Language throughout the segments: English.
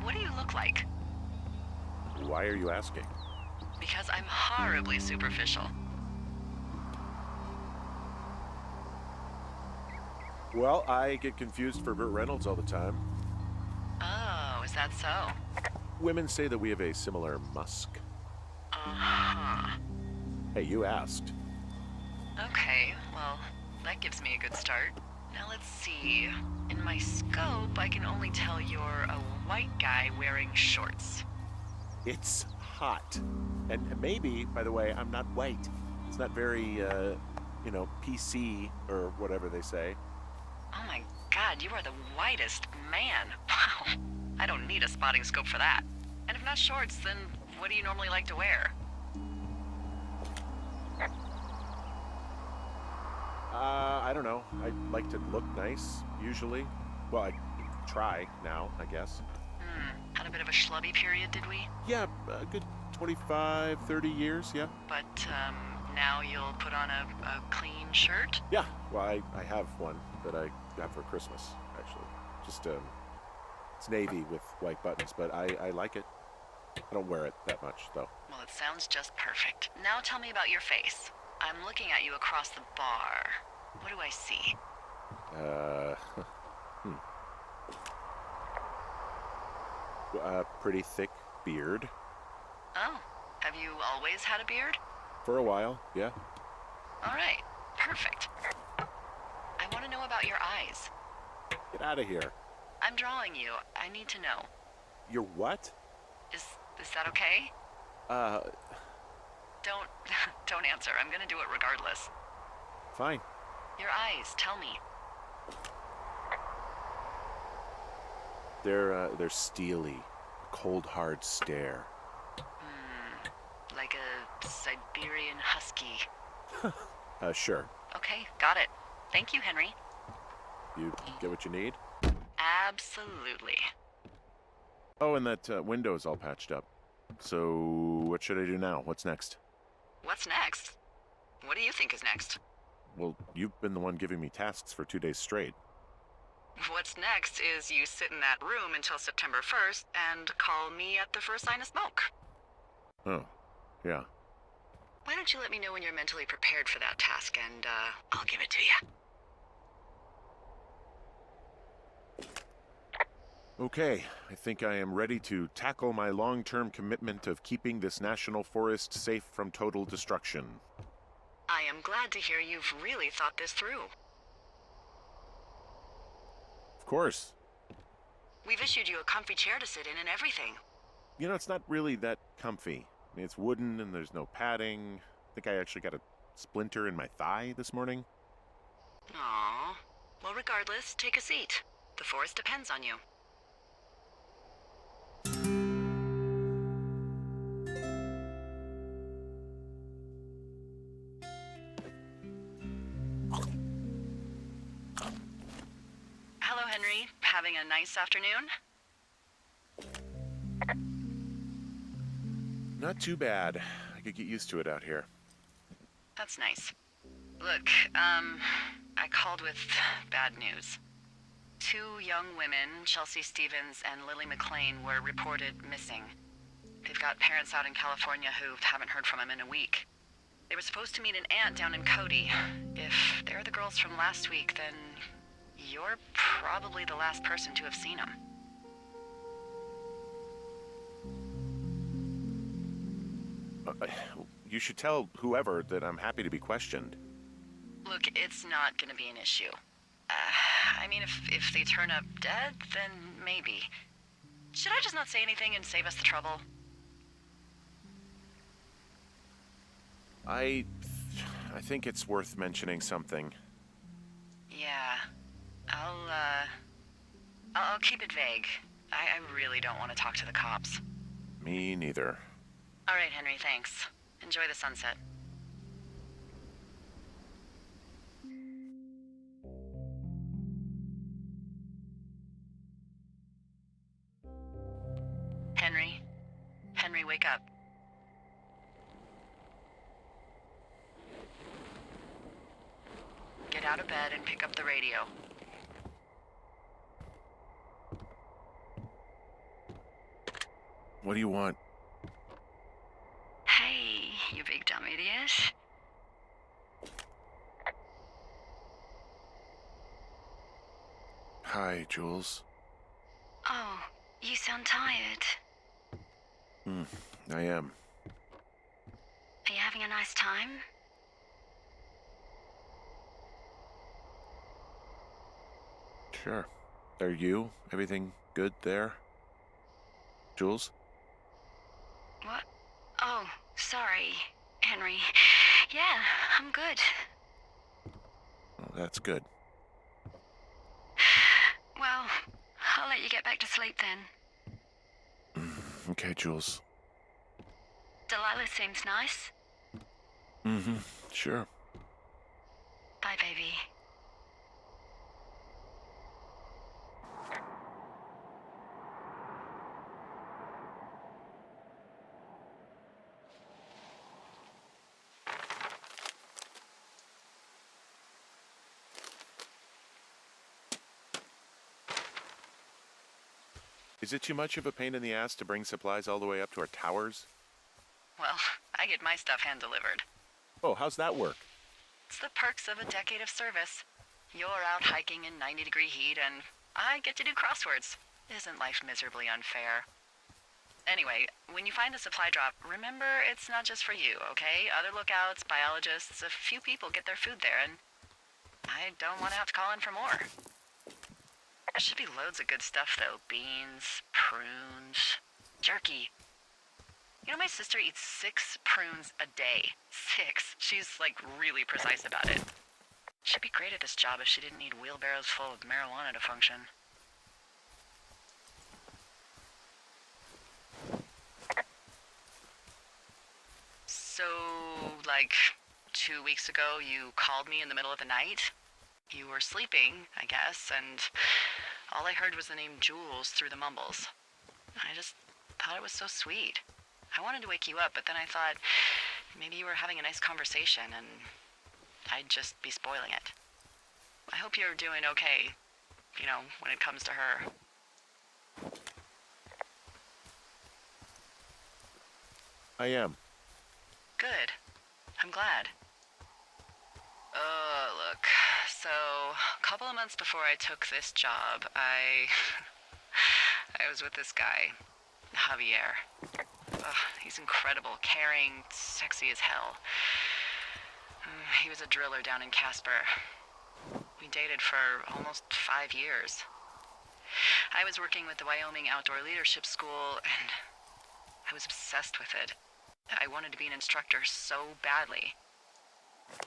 What do you look like? Why are you asking? Because I'm horribly superficial. Well, I get confused for Burt Reynolds all the time. Oh, is that so? Women say that we have a similar musk. Uh-huh. Hey, you asked. Okay, well, that gives me a good start. Now let's see. In my scope, I can only tell you're a white guy wearing shorts. It's hot. And maybe, by the way, I'm not white. It's not very, PC or whatever they say. Oh my god, you are the whitest man. Wow. I don't need a spotting scope for that. And if not shorts, then what do you normally like to wear? I don't know. I like to look nice, usually. Well, I try now, I guess. Had a bit of a schlubby period, did we? Yeah, a good 25, 30 years, yeah. But, now you'll put on a clean shirt? Yeah, well, I have one that I got for Christmas, actually. Just, it's navy with white buttons, but I like it. I don't wear it that much, though. Well, it sounds just perfect. Now tell me about your face. I'm looking at you across the bar. What do I see? A pretty thick beard. Oh, have you always had a beard? For a while, yeah. All right, perfect. I want to know about your eyes. Get out of here. I'm drawing you. I need to know. You're what? Is that okay? Don't don't answer. I'm gonna do it regardless. Fine. Your eyes, tell me. They're steely. A cold, hard stare. Like a Siberian husky. Sure. Okay, got it. Thank you, Henry. You get what you need? Absolutely. Oh, and that window's all patched up. So, what should I do now? What's next? What's next? What do you think is next? Well, you've been the one giving me tasks for 2 days straight. What's next is you sit in that room until September 1st and call me at the first sign of smoke. Oh, yeah. Why don't you let me know when you're mentally prepared for that task and, I'll give it to you. Okay, I think I am ready to tackle my long-term commitment of keeping this national forest safe from total destruction. I am glad to hear you've really thought this through. Of course. We've issued you a comfy chair to sit in and everything. You know, it's not really that comfy. I mean, it's wooden and there's no padding. I think I actually got a splinter in my thigh this morning. Aww. Well, regardless, take a seat. The forest depends on you. Hello, Henry. Having a nice afternoon? Not too bad. I could get used to it out here. That's nice. Look, I called with bad news. 2 young women, Chelsea Stevens and Lily McLean, were reported missing. They've got parents out in California who haven't heard from them in a week. They were supposed to meet an aunt down in Cody. If they're the girls from last week, then you're probably the last person to have seen them. You should tell whoever that I'm happy to be questioned. Look, it's not gonna be an issue. I mean, if they turn up dead, then maybe. Should I just not say anything and save us the trouble? I think it's worth mentioning something. Yeah. I'll keep it vague. I really don't want to talk to the cops. Me neither. All right, Henry, thanks. Enjoy the sunset. Henry? Henry, wake up. Get out of bed and pick up the radio. What do you want? Hey, you big dumb idiot. Hi, Jules. Oh, you sound tired. I am. Are you having a nice time? Sure. Are you? Everything good there? Jules? What? Oh, sorry, Henry. Yeah, I'm good. Oh, that's good. Well, I'll let you get back to sleep then. Okay, Jules. Delilah seems nice. Sure. Bye, baby. Is it too much of a pain in the ass to bring supplies all the way up to our towers? Well, I get my stuff hand-delivered. Oh, how's that work? It's the perks of a decade of service. You're out hiking in 90-degree heat, and I get to do crosswords. Isn't life miserably unfair? Anyway, when you find the supply drop, remember it's not just for you, okay? Other lookouts, biologists, a few people get their food there, and I don't want to have to call in for more. There should be loads of good stuff, though. Beans, prunes, jerky. You know, my sister eats 6 prunes a day. 6. She's, like, really precise about it. She'd be great at this job if she didn't need wheelbarrows full of marijuana to function. So, like, 2 weeks ago, you called me in the middle of the night? You were sleeping, I guess, and all I heard was the name Jules through the mumbles. I just thought it was so sweet. I wanted to wake you up, but then I thought maybe you were having a nice conversation and I'd just be spoiling it. I hope you're doing okay, you know, when it comes to her. I am. Good. I'm glad. Look, so a couple of months before I took this job, I was with this guy, Javier. He's incredible, caring, sexy as hell. He was a driller down in Casper. We dated for almost 5 years. I was working with the Wyoming Outdoor Leadership School, and I was obsessed with it. I wanted to be an instructor so badly.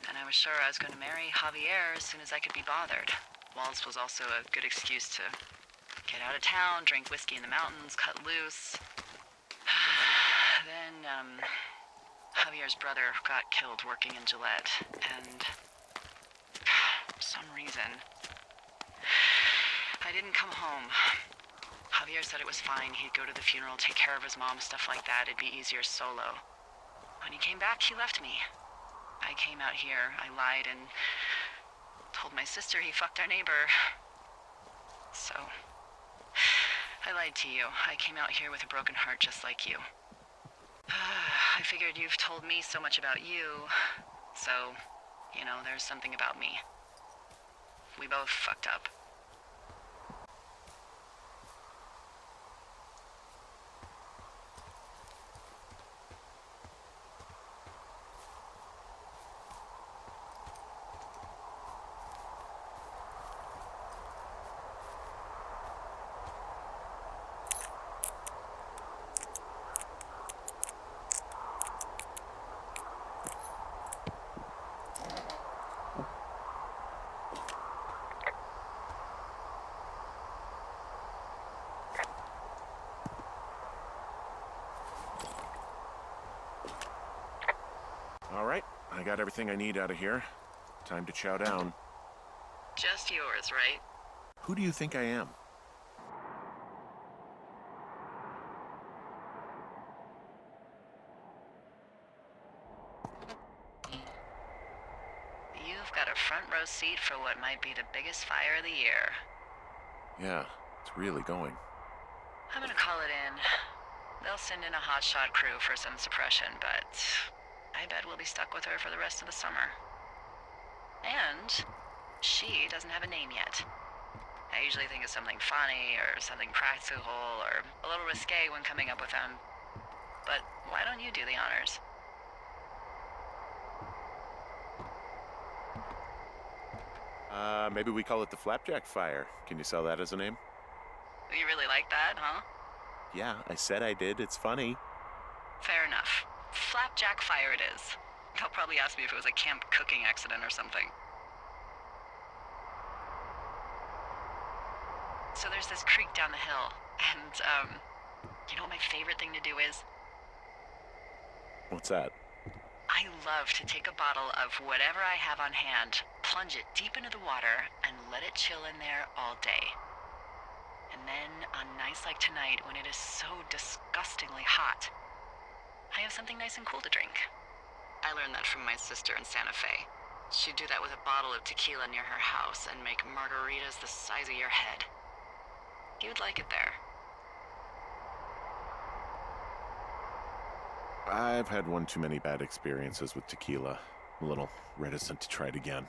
And I was sure I was going to marry Javier as soon as I could be bothered. Waltz was also a good excuse to get out of town, drink whiskey in the mountains, cut loose. Then, Javier's brother got killed working in Gillette, and for some reason, I didn't come home. Javier said it was fine. He'd go to the funeral, take care of his mom, stuff like that. It'd be easier solo. When he came back, he left me. I came out here, I lied, and told my sister he fucked our neighbor. So, I lied to you. I came out here with a broken heart just like you. I figured you've told me so much about you, so, you know, there's something about me. We both fucked up. All right, I got everything I need out of here. Time to chow down. Just yours, right? Who do you think I am? You've got a front row seat for what might be the biggest fire of the year. Yeah, it's really going. I'm gonna call it in. They'll send in a hotshot crew for some suppression, but I bet we'll be stuck with her for the rest of the summer. And she doesn't have a name yet. I usually think of something funny or something practical or a little risque when coming up with them. But why don't you do the honors? Maybe we call it the Flapjack Fire. Can you sell that as a name? You really like that, huh? Yeah, I said I did. It's funny. Fair enough. Flapjack Fire it is. They'll probably ask me if it was a camp cooking accident or something. So there's this creek down the hill, and, you know what my favorite thing to do is? What's that? I love to take a bottle of whatever I have on hand, plunge it deep into the water, and let it chill in there all day. And then, on nights like tonight, when it is so disgustingly hot, I have something nice and cool to drink. I learned that from my sister in Santa Fe. She'd do that with a bottle of tequila near her house and make margaritas the size of your head. You'd like it there. I've had one too many bad experiences with tequila. I'm a little reticent to try it again.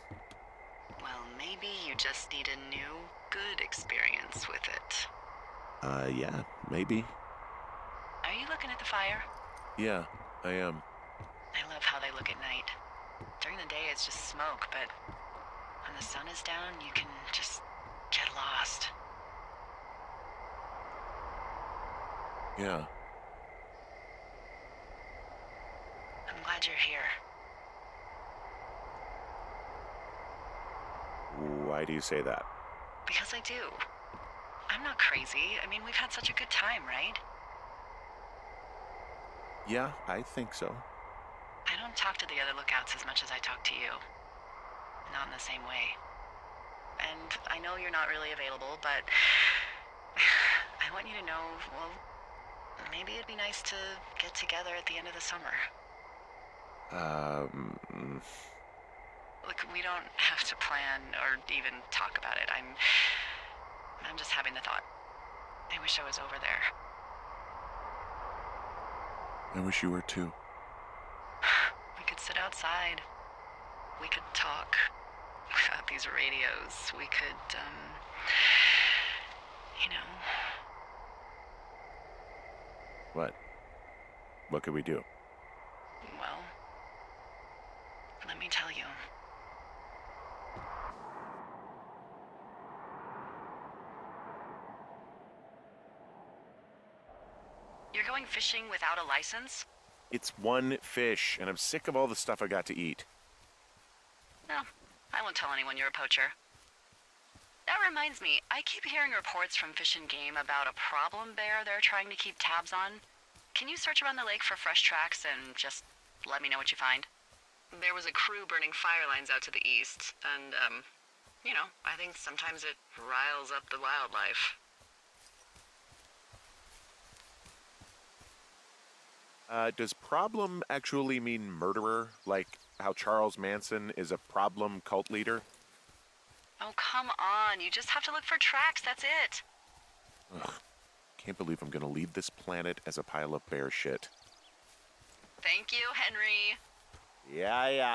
Well, maybe you just need a new, good experience with it. Yeah, maybe. Are you looking at the fire? Yeah, I am. I love how they look at night. During the day, it's just smoke, but when the sun is down, you can just get lost. Yeah. I'm glad you're here. Why do you say that? Because I do. I'm not crazy. I mean, we've had such a good time, right? Yeah, I think so. I don't talk to the other lookouts as much as I talk to you. Not in the same way. And I know you're not really available, but I want you to know, well, maybe it'd be nice to get together at the end of the summer. Look, we don't have to plan or even talk about it. I'm just having the thought. I wish I was over there. I wish you were too. We could sit outside. We could talk without these radios. We could, you know. What? What could we do? Well, let me tell you. You're going fishing without a license? It's one fish, and I'm sick of all the stuff I got to eat. No, I won't tell anyone you're a poacher. That reminds me, I keep hearing reports from Fish and Game about a problem bear they're trying to keep tabs on. Can you search around the lake for fresh tracks and just let me know what you find? There was a crew burning fire lines out to the east, and, you know, I think sometimes it riles up the wildlife. Does problem actually mean murderer? Like how Charles Manson is a problem cult leader? Oh, come on. You just have to look for tracks, that's it. Ugh. Can't believe I'm gonna leave this planet as a pile of bear shit. Thank you, Henry. Yeah.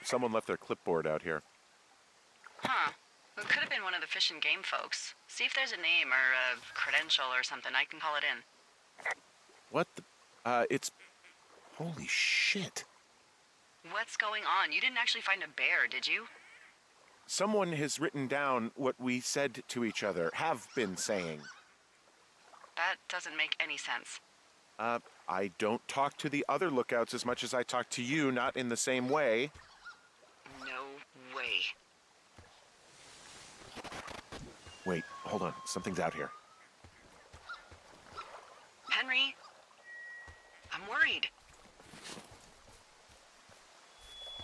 Someone left their clipboard out here. Huh. It could have been one of the Fish and Game folks. See if there's a name or a credential or something. I can call it in. What the? It's... Holy shit. What's going on? You didn't actually find a bear, did you? Someone has written down what we said to each other, have been saying. That doesn't make any sense. I don't talk to the other lookouts as much as I talk to you, not in the same way. No way. Wait, hold on. Something's out here. Henry? I'm worried.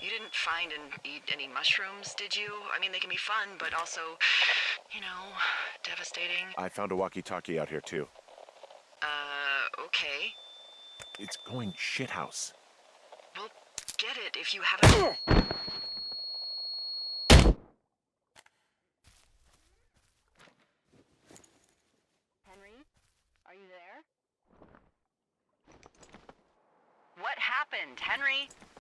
You didn't find and eat any mushrooms, did you? I mean, they can be fun, but also, you know, devastating. I found a walkie-talkie out here, too. Okay. It's going shithouse. Well, get it if you haven't... happened, Henry?